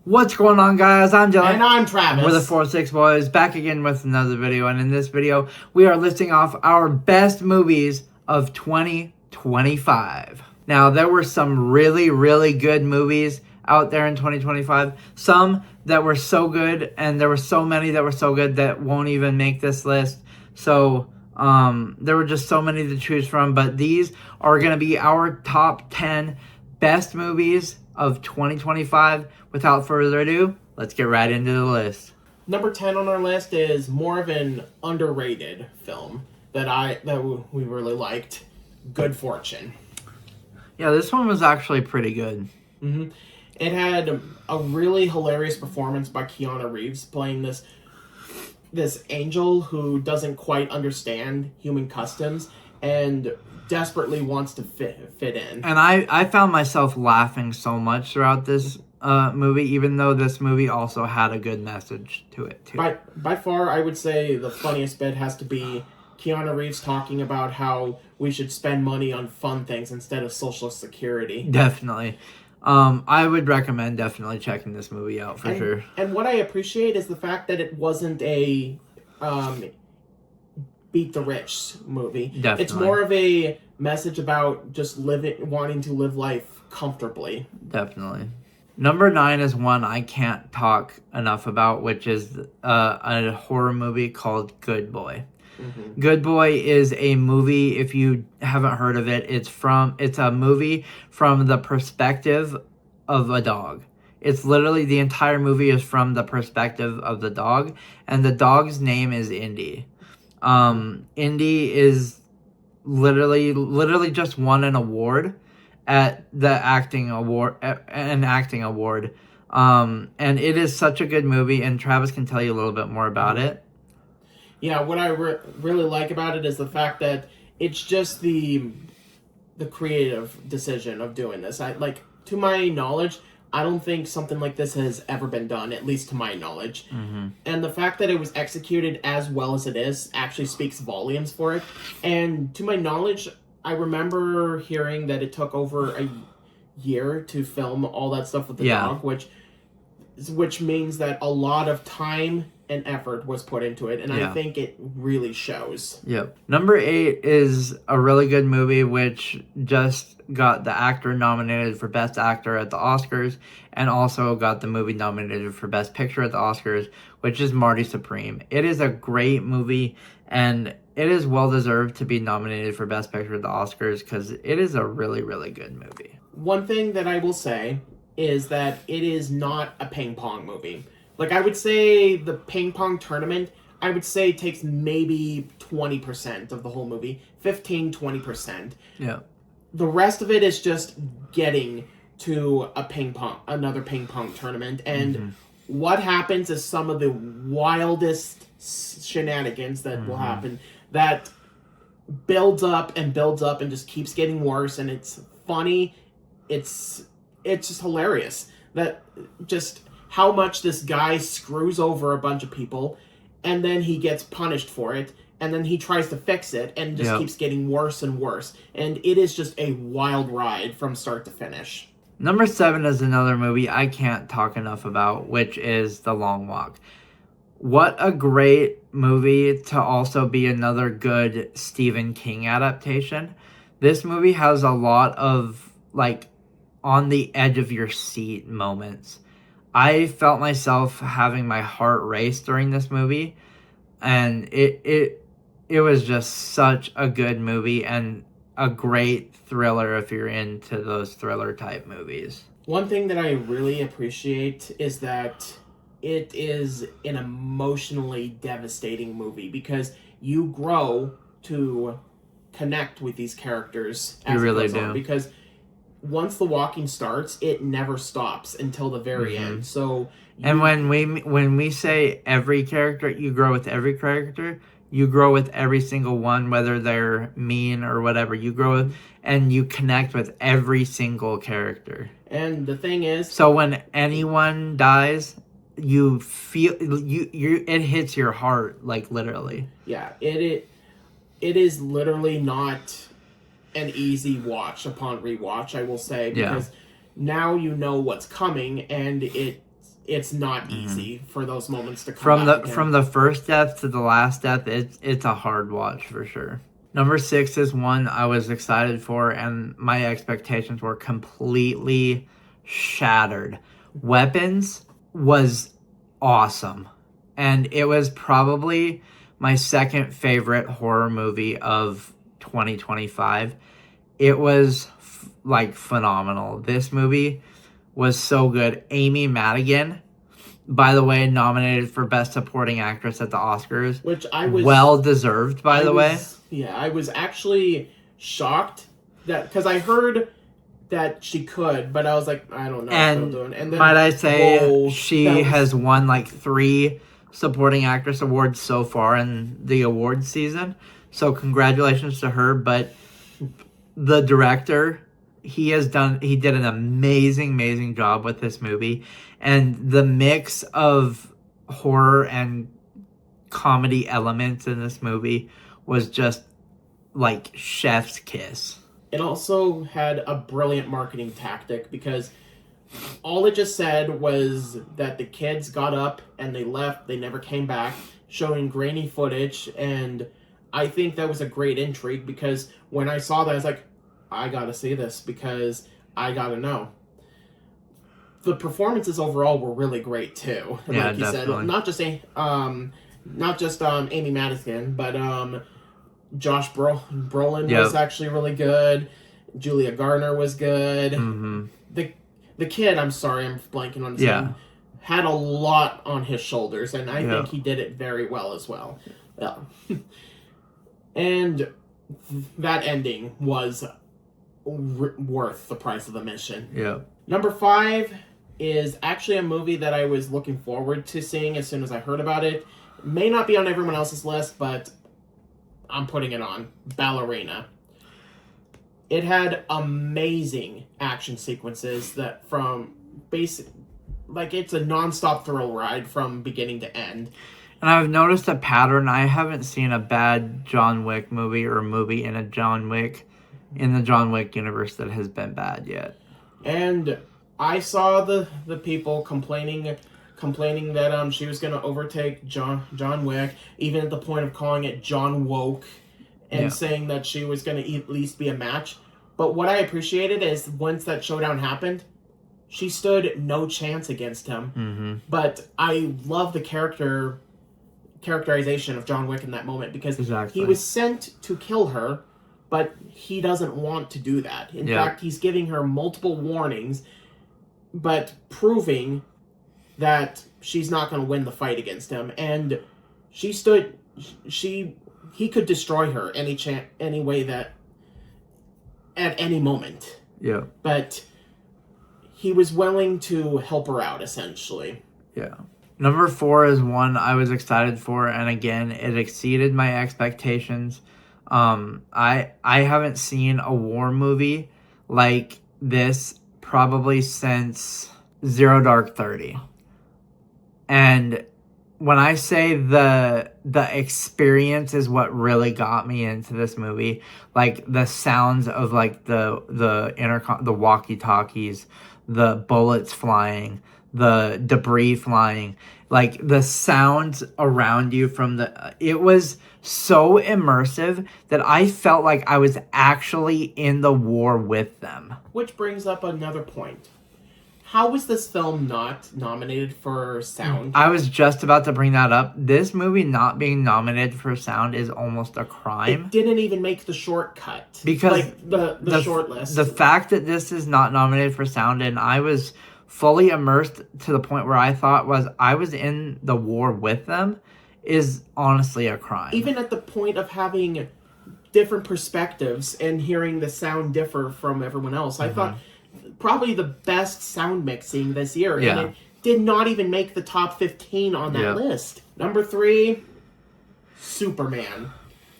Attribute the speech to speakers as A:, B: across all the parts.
A: What's going on, guys? I'm Dylan.
B: And I'm Travis.
A: We're the 4-6 Boys, back again with another video. And in this video, we are listing off our best movies of 2025. Now, there were some really, really good movies out there in 2025. Some that were so good, and there were so many that were so good that won't even make this list. So, there were just so many to choose from. But these are going to be our top 10 best movies of 2025. Without further ado, let's get right into the list.
B: Number 10 on our list is more of an underrated film that we really liked, Good Fortune.
A: Yeah, this one was actually pretty good.
B: Mm-hmm. It had a really hilarious performance by Keanu Reeves playing this angel who doesn't quite understand human customs and desperately wants to fit in.
A: And I found myself laughing so much throughout this movie, even though this movie also had a good message to it too.
B: By far, I would say the funniest bit has to be Keanu Reeves talking about how we should spend money on fun things instead of Social Security.
A: Definitely. I would recommend definitely checking this movie out for sure.
B: And what I appreciate is the fact that it wasn't a beat the rich movie.
A: Definitely.
B: It's more of a message about just wanting to live life comfortably.
A: Definitely. Number 9 is one I can't talk enough about, which is a horror movie called Good Boy. Mm-hmm. Good Boy is a movie, if you haven't heard of it, it's a movie from the perspective of a dog. It's literally, the entire movie is from the perspective of the dog, and the dog's name is Indy. Indy is literally just won an award at the acting award, and it is such a good movie, and Travis can tell you a little bit more about it.
B: Yeah, what I really like about it is the fact that it's just the creative decision of doing this. To my knowledge, I don't think something like this has ever been done, at least to my knowledge. Mm-hmm. And the fact that it was executed as well as it is actually speaks volumes for it. And to my knowledge, I remember hearing that it took over a year to film all that stuff with the dog, which means that a lot of time and effort was put into it, and I think it really shows.
A: Yep. Number 8 is a really good movie, which just got the actor nominated for Best Actor at the Oscars, and also got the movie nominated for Best Picture at the Oscars, which is Marty Supreme. It is a great movie, and it is well-deserved to be nominated for Best Picture at the Oscars, because it is a really, really good movie.
B: One thing that I will say is that it is not a ping pong movie. Like, I would say the ping pong tournament, I would say takes maybe 20% of the whole movie. 15-20%.
A: Yeah.
B: The rest of it is just getting to another ping pong tournament. And what happens is some of the wildest shenanigans that will happen that builds up and just keeps getting worse. And it's funny. It's just hilarious. That just how much this guy screws over a bunch of people, and then he gets punished for it, and then he tries to fix it, and just keeps getting worse and worse. And it is just a wild ride from start to finish.
A: Number 7 is another movie I can't talk enough about, which is The Long Walk. What a great movie to also be another good Stephen King adaptation. This movie has a lot of, on the edge of your seat moments. I felt myself having my heart race during this movie, and it was just such a good movie and a great thriller if you're into those thriller type movies.
B: One thing that I really appreciate is that it is an emotionally devastating movie because you grow to connect with these characters as
A: you really
B: it goes
A: do.
B: On, because once the walking starts, it never stops until the very end. So,
A: and when we say every character, you grow with every character. You grow with every single one, whether they're mean or whatever. You grow with, and you connect with every single character.
B: And the thing is,
A: so when anyone dies, you feel it hits your heart, literally.
B: Yeah, it is literally not an easy watch upon rewatch, I will say, because now you know what's coming, and it's not easy for those moments to come
A: From
B: back
A: the
B: again.
A: from the first death to the last death, it's a hard watch for sure. Number 6 is one I was excited for, and my expectations were completely shattered. Weapons was awesome, and it was probably my second favorite horror movie of 2025. It was like phenomenal. This movie was so good. Amy Madigan, by the way, nominated for Best Supporting Actress at the Oscars.
B: Which I was
A: well deserved, by the way.
B: Yeah, I was actually shocked that because I heard that she could, but I was like, I don't know what I'm doing. And then,
A: might I say,
B: whoa,
A: she has won like 3 Supporting Actress awards so far in the awards season. So congratulations to her. But the director, he did an amazing job with this movie. And the mix of horror and comedy elements in this movie was just like chef's kiss.
B: It also had a brilliant marketing tactic because all it just said was that the kids got up and they left, they never came back, showing grainy footage. And I think that was a great intrigue because when I saw that, I was like, I gotta see this because I gotta know. The performances overall were really great too.
A: Yeah,
B: like you
A: definitely.
B: said, not just Amy Madigan, but Josh Brolin was actually really good. Julia Garner was good.
A: Mm-hmm.
B: The kid, I'm sorry, I'm blanking on his name, had a lot on his shoulders, and I think he did it very well as well. Yeah. And that ending was worth the price of admission.
A: Yeah.
B: Number 5 is actually a movie that I was looking forward to seeing as soon as I heard about it. May not be on everyone else's list, but I'm putting it on. Ballerina. It had amazing action sequences that from basic, like it's a non-stop thrill ride from beginning to end.
A: And I've noticed a pattern. I haven't seen a bad John Wick movie or movie in the John Wick universe that has been bad yet.
B: And I saw the people complaining that she was going to overtake John Wick, even at the point of calling it John Woke, and saying that she was going to at least be a match. But what I appreciated is once that showdown happened, she stood no chance against him.
A: Mm-hmm.
B: But I love the characterization of John Wick in that moment because he was sent to kill her, but he doesn't want to do that. In fact, he's giving her multiple warnings, but proving that she's not going to win the fight against him. And he could destroy her any way that at any moment.
A: Yeah.
B: But he was willing to help her out, essentially.
A: Yeah. Number 4 is one I was excited for, and again, it exceeded my expectations. I haven't seen a war movie like this probably since Zero Dark 30. And when I say the experience is what really got me into this movie, like the sounds of like the intercom, the walkie-talkies, the bullets flying, the debris flying, like the sounds around you it was so immersive that I felt like I was actually in the war with them.
B: Which brings up another point. How was this film not nominated for sound?
A: I was just about to bring that up. This movie not being nominated for sound is almost a crime.
B: It didn't even make the shortcut.
A: Because
B: like the short list.
A: The fact that this is not nominated for sound, and I was fully immersed to the point where I thought I was in the war with them, is honestly a crime.
B: Even at the point of having different perspectives and hearing the sound differ from everyone else, I thought probably the best sound mixing this year.
A: Yeah.
B: And it did not even make the top 15 on that list. Number 3, Superman.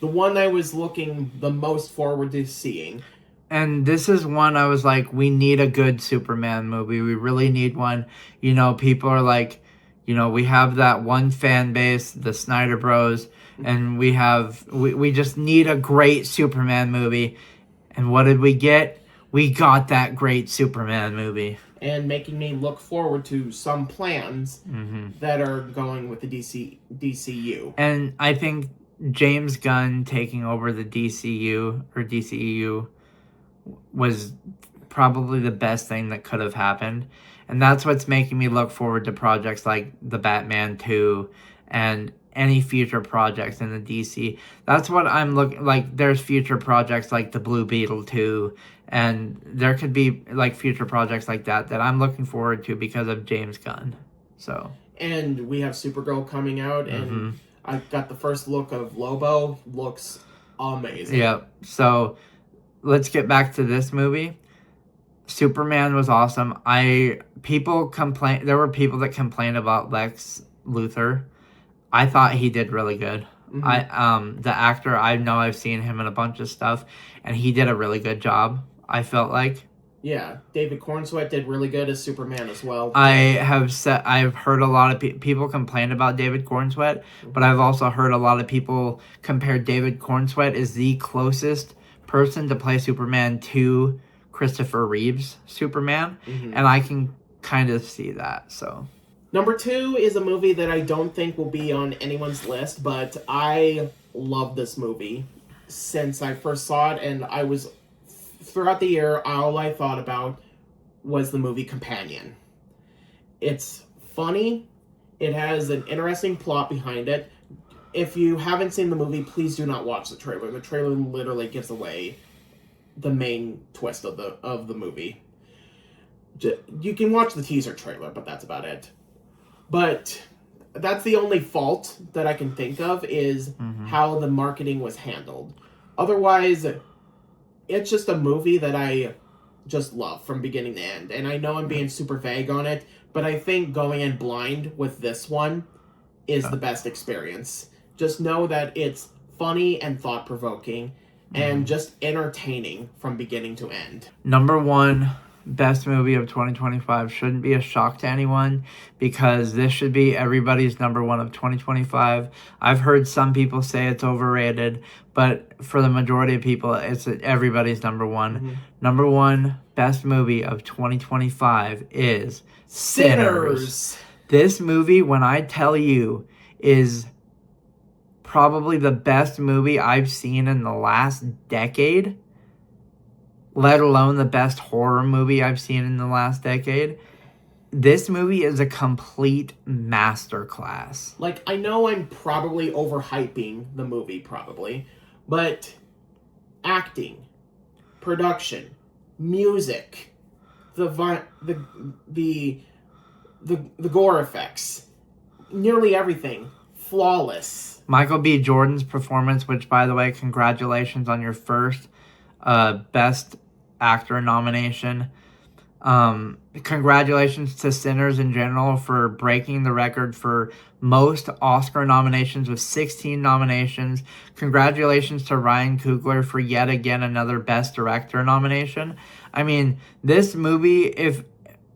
B: The one I was looking the most forward to seeing.
A: And this is one I was like, we need a good Superman movie. We really need one. You know, people are like, you know, we have that one fan base, the Snyder Bros, and we just need a great Superman movie. And what did we get? We got that great Superman movie.
B: and making me look forward to some plans that are going with the DCU.
A: And I think James Gunn taking over the DCEU was probably the best thing that could have happened. And that's what's making me look forward to projects like the Batman 2 and any future projects in the DC. That's what I'm looking like. There's future projects like the Blue Beetle 2, and there could be like future projects like that I'm looking forward to because of James Gunn. So,
B: and we have Supergirl coming out, and I got the first look of Lobo. Looks amazing.
A: Yep. So let's get back to this movie. Superman was awesome. There were people that complained about Lex Luthor. I thought he did really good. The actor, I know I've seen him in a bunch of stuff, and he did a really good job, I felt like.
B: Yeah, David Cornsweet did really good as Superman as well.
A: I've heard a lot of people complain about David Cornsweet, but I've also heard a lot of people compare David Cornsweet as the closest person to play Superman to Christopher Reeve's Superman, and I can kind of see that. So,
B: number 2 is a movie that I don't think will be on anyone's list, but I love this movie since I first saw it, and I was throughout the year, all I thought about was the movie Companion. It's funny. It has an interesting plot behind it. If you haven't seen the movie, please do not watch the trailer. The trailer literally gives away the main twist of the movie. You can watch the teaser trailer, but that's about it. But that's the only fault that I can think of is how the marketing was handled. Otherwise, it's just a movie that I just love from beginning to end. And I know I'm being super vague on it, but I think going in blind with this one is the best experience. Just know that it's funny and thought-provoking and just entertaining from beginning to end.
A: Number 1 best movie of 2025 shouldn't be a shock to anyone because this should be everybody's number 1 of 2025. I've heard some people say it's overrated, but for the majority of people, it's everybody's number 1. Number 1 best movie of 2025 is Sinners. This movie, when I tell you, is probably the best movie I've seen in the last decade, let alone the best horror movie I've seen in the last decade. This movie is a complete masterclass.
B: Like, I know I'm probably overhyping the movie, but acting, production, music, the gore effects, nearly everything, flawless.
A: Michael B. Jordan's performance, which, by the way, congratulations on your first Best Actor nomination. Congratulations to Sinners in general for breaking the record for most Oscar nominations with 16 nominations. Congratulations to Ryan Coogler for yet again another Best Director nomination. I mean, this movie, if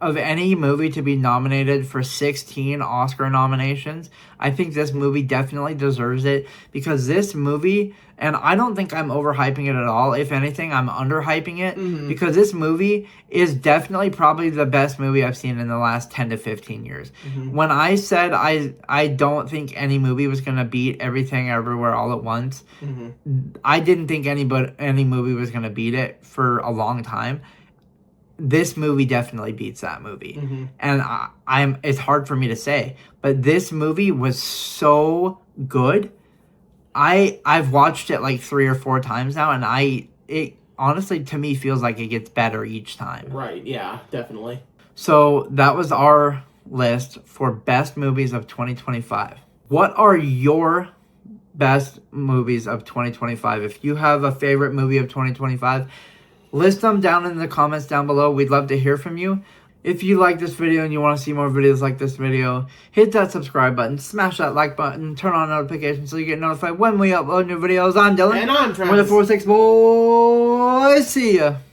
A: of any movie to be nominated for 16 Oscar nominations, I think this movie definitely deserves it because this movie, and I don't think I'm overhyping it at all. If anything, I'm underhyping it because this movie is definitely probably the best movie I've seen in the last 10 to 15 years. When I said I don't think any movie was going to beat Everything Everywhere All at Once, I didn't think any movie was going to beat it for a long time. This movie definitely beats that movie. And it's hard for me to say, but this movie was so good. I've watched it like 3 or 4 times now, and it honestly to me feels like it gets better each time.
B: Right, yeah, definitely.
A: So that was our list for best movies of 2025. What are your best movies of 2025? If you have a favorite movie of 2025, list them down in the comments down below. We'd love to hear from you. If you like this video and you want to see more videos like this video, hit that subscribe button, smash that like button, turn on notifications so you get notified when we upload new videos. I'm Dylan.
B: And I'm Travis.
A: We're the 4-6 Boys. See ya.